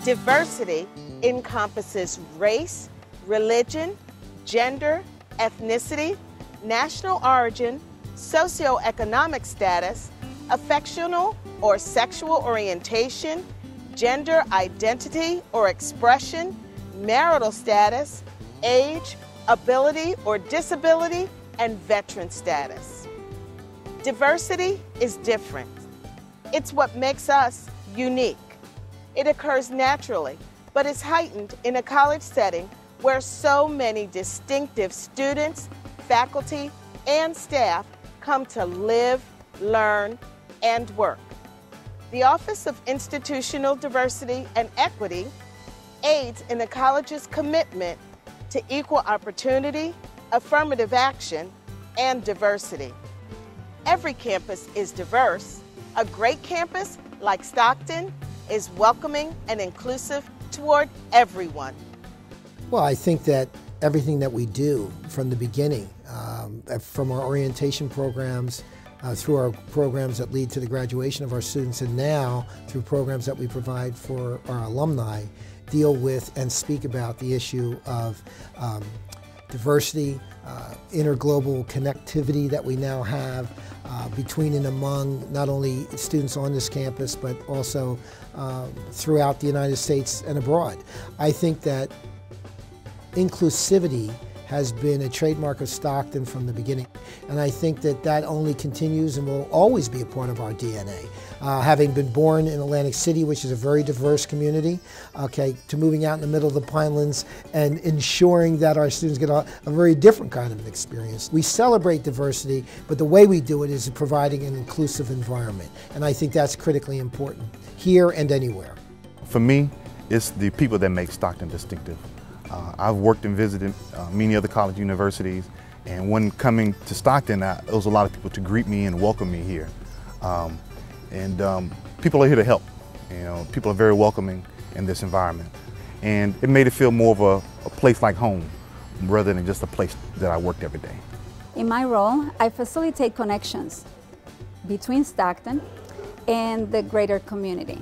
Diversity encompasses race, religion, gender, ethnicity, national origin, socioeconomic status, affectional or sexual orientation, gender identity or expression, marital status, age, ability or disability, and veteran status. Diversity is different. It's what makes us unique. It occurs naturally, but is heightened in a college setting where so many distinctive students, faculty, and staff come to live, learn, and work. The Office of Institutional Diversity and Equity aids in the college's commitment to equal opportunity, affirmative action, and diversity. Every campus is diverse. A great campus like Stockton is welcoming and inclusive toward everyone. Well, I think that everything that we do from the beginning, from our orientation programs, through our programs that lead to the graduation of our students, and now through programs that we provide for our alumni, deal with and speak about the issue of diversity, interglobal connectivity that we now have between and among not only students on this campus, but also throughout the United States and abroad. I think that inclusivity has been a trademark of Stockton from the beginning. And I think that that only continues and will always be a part of our DNA. Having been born in Atlantic City, which is a very diverse community, okay, to moving out in the middle of the Pinelands and ensuring that our students get a very different kind of an experience. We celebrate diversity, but the way we do it is providing an inclusive environment. And I think that's critically important, here and anywhere. For me, it's the people that make Stockton distinctive. I've worked and visited many other college universities, and when coming to Stockton, there was a lot of people to greet me and welcome me here. People are here to help. You know, people are very welcoming in this environment. And it made it feel more of a place like home, rather than just a place that I worked every day. In my role, I facilitate connections between Stockton and the greater community.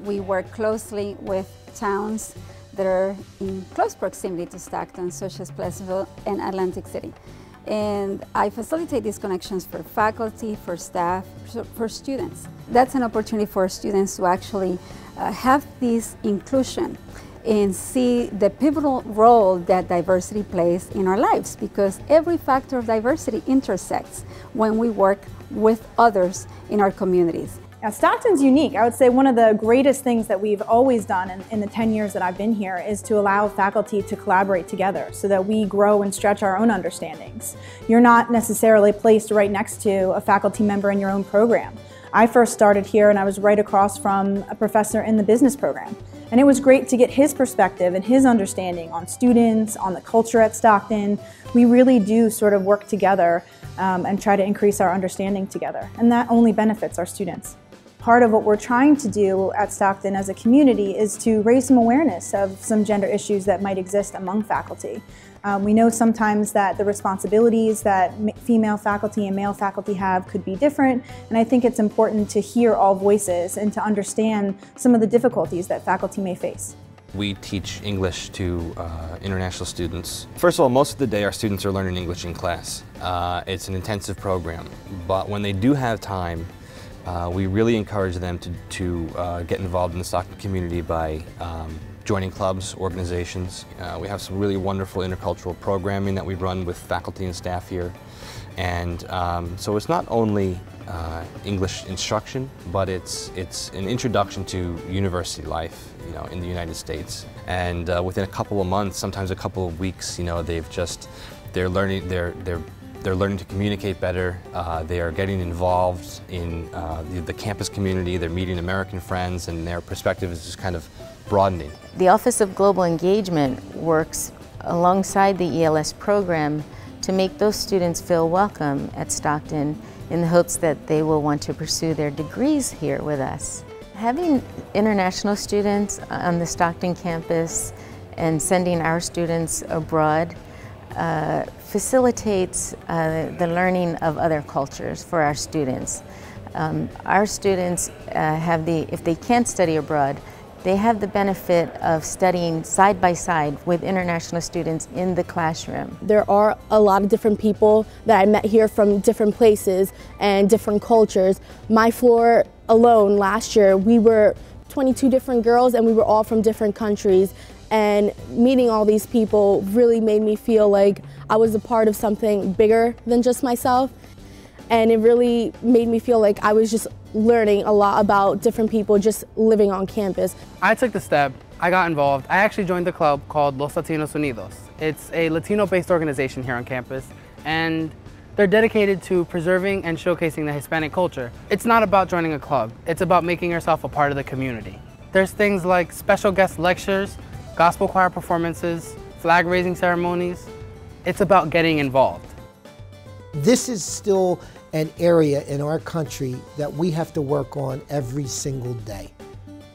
We work closely with towns that are in close proximity to Stockton, such as Pleasantville and Atlantic City. And I facilitate these connections for faculty, for staff, for students. That's an opportunity for students to actually have this inclusion and see the pivotal role that diversity plays in our lives, because every factor of diversity intersects when we work with others in our communities. Now, Stockton's unique. I would say one of the greatest things that we've always done in the 10 years that I've been here is to allow faculty to collaborate together so that we grow and stretch our own understandings. You're not necessarily placed right next to a faculty member in your own program. I first started here and I was right across from a professor in the business program. And it was great to get his perspective and his understanding on students, on the culture at Stockton. We really do sort of work together and try to increase our understanding together. And that only benefits our students. Part of what we're trying to do at Stockton as a community is to raise some awareness of some gender issues that might exist among faculty. We know sometimes that the responsibilities that female faculty and male faculty have could be different, and I think it's important to hear all voices and to understand some of the difficulties that faculty may face. We teach English to international students. First of all, most of the day our students are learning English in class. It's an intensive program, but when they do have time, we really encourage them to get involved in the Stockton community by joining clubs, organizations. We have some really wonderful intercultural programming that we run with faculty and staff here. And so it's not only English instruction, but it's an introduction to university life, you know, in the United States. And within a couple of months, sometimes a couple of weeks, you know, they're learning to communicate better. They are getting involved in the campus community. They're meeting American friends, and their perspective is just kind of broadening. The Office of Global Engagement works alongside the ELS program to make those students feel welcome at Stockton in the hopes that they will want to pursue their degrees here with us. Having international students on the Stockton campus and sending our students abroad facilitates the learning of other cultures for our students. Our students if they can't study abroad, They have the benefit of studying side by side with international students in the classroom. There are a lot of different people that I met here from different places and different cultures. My floor alone last year, we were 22 different girls and we were all from different countries. And meeting all these people really made me feel like I was a part of something bigger than just myself. And it really made me feel like I was just learning a lot about different people just living on campus. I took the step, I got involved. I actually joined the club called Los Latinos Unidos. It's a Latino-based organization here on campus, and they're dedicated to preserving and showcasing the Hispanic culture. It's not about joining a club, it's about making yourself a part of the community. There's things like special guest lectures, gospel choir performances, flag raising ceremonies. It's about getting involved. This is still an area in our country that we have to work on every single day.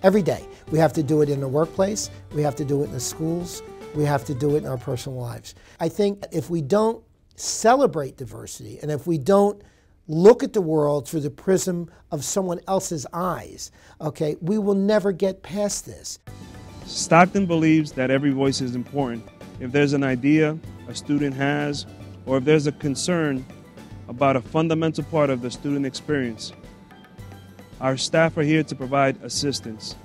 Every day. We have to do it in the workplace, we have to do it in the schools, we have to do it in our personal lives. I think if we don't celebrate diversity and if we don't look at the world through the prism of someone else's eyes, okay, we will never get past this. Stockton believes that every voice is important. If there's an idea a student has, or if there's a concern about a fundamental part of the student experience, our staff are here to provide assistance.